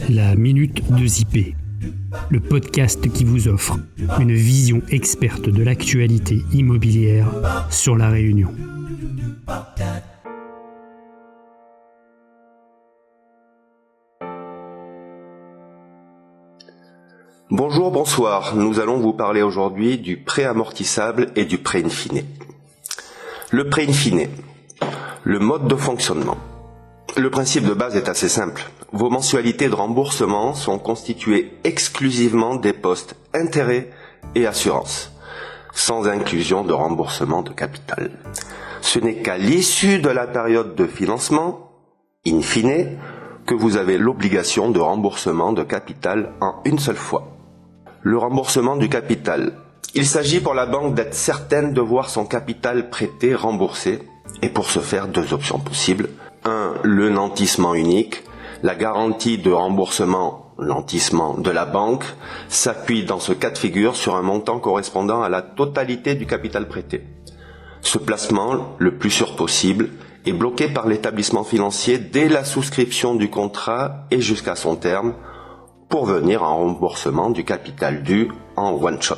La Minute de Zippé, le podcast qui vous offre une vision experte de l'actualité immobilière sur La Réunion. Bonjour, bonsoir. Nous allons vous parler aujourd'hui du prêt amortissable et du prêt in fine. Le prêt in fine, le mode de fonctionnement. Le principe de base est assez simple. Vos mensualités de remboursement sont constituées exclusivement des postes intérêts et assurances, sans inclusion de remboursement de capital. Ce n'est qu'à l'issue de la période de financement, in fine, que vous avez l'obligation de remboursement de capital en une seule fois. Le remboursement du capital. Il s'agit pour la banque d'être certaine de voir son capital prêté remboursé, et pour ce faire, deux options possibles. 1. Le nantissement unique. La garantie de remboursement, nantissement de la banque, s'appuie dans ce cas de figure sur un montant correspondant à la totalité du capital prêté. Ce placement, le plus sûr possible, est bloqué par l'établissement financier dès la souscription du contrat et jusqu'à son terme, pour venir en remboursement du capital dû en one shot.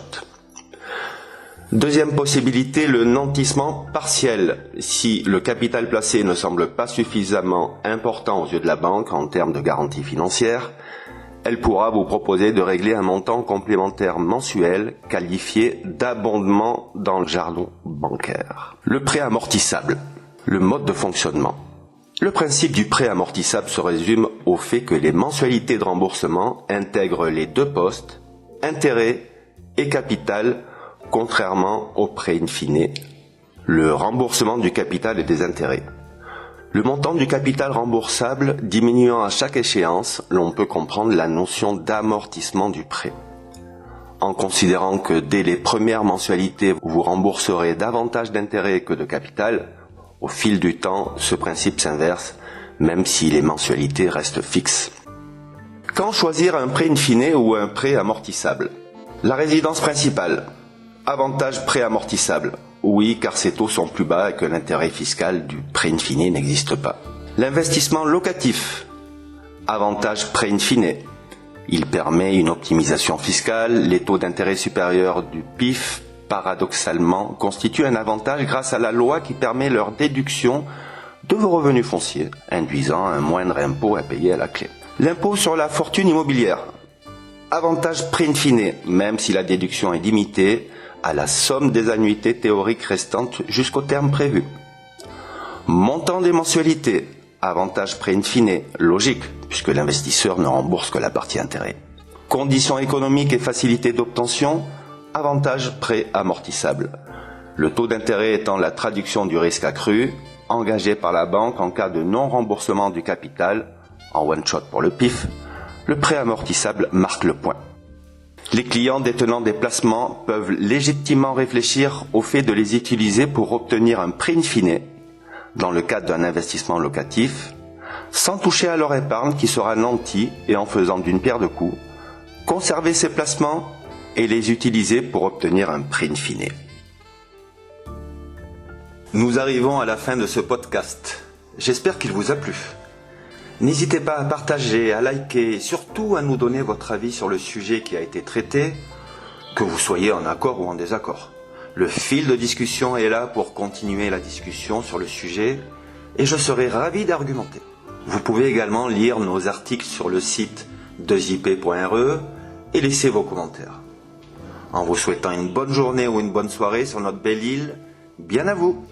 Deuxième possibilité, le nantissement partiel. Si le capital placé ne semble pas suffisamment important aux yeux de la banque en termes de garantie financière, elle pourra vous proposer de régler un montant complémentaire mensuel qualifié d'abondement dans le jargon bancaire. Le prêt amortissable. Le mode de fonctionnement. Le principe du prêt amortissable se résume au fait que les mensualités de remboursement intègrent les deux postes, intérêt et capital, contrairement au prêt in fine, le remboursement du capital et des intérêts. Le montant du capital remboursable diminuant à chaque échéance, l'on peut comprendre la notion d'amortissement du prêt. En considérant que dès les premières mensualités, vous rembourserez davantage d'intérêts que de capital, au fil du temps, ce principe s'inverse, même si les mensualités restent fixes. Quand choisir un prêt in fine ou un prêt amortissable? La résidence principale. Avantage prêt amortissable. Oui, car ces taux sont plus bas et que l'intérêt fiscal du prêt in fine n'existe pas. L'investissement locatif. Avantage prêt in fine. Il permet une optimisation fiscale. Les taux d'intérêt supérieurs du PIF, paradoxalement, constituent un avantage grâce à la loi qui permet leur déduction de vos revenus fonciers, induisant un moindre impôt à payer à la clé. L'impôt sur la fortune immobilière. Avantage prêt in fine, même si la déduction est limitée à la somme des annuités théoriques restantes jusqu'au terme prévu. Montant des mensualités. Avantage prêt in fine, logique, puisque l'investisseur ne rembourse que la partie intérêt. Conditions économiques et facilité d'obtention. Avantage prêt amortissable. Le taux d'intérêt étant la traduction du risque accru, engagé par la banque en cas de non-remboursement du capital, en one shot pour le PIF, le prêt amortissable marque le point. Les clients détenant des placements peuvent légitimement réfléchir au fait de les utiliser pour obtenir un prêt in fine, dans le cadre d'un investissement locatif, sans toucher à leur épargne qui sera nantie et en faisant d'une pierre deux coups, conserver ces placements et les utiliser pour obtenir un prêt in fine. Nous arrivons à la fin de ce podcast. J'espère qu'il vous a plu. N'hésitez pas à partager, à liker et surtout à nous donner votre avis sur le sujet qui a été traité, que vous soyez en accord ou en désaccord. Le fil de discussion est là pour continuer la discussion sur le sujet et je serai ravi d'argumenter. Vous pouvez également lire nos articles sur le site dezippé.re et laisser vos commentaires. En vous souhaitant une bonne journée ou une bonne soirée sur notre belle île, bien à vous!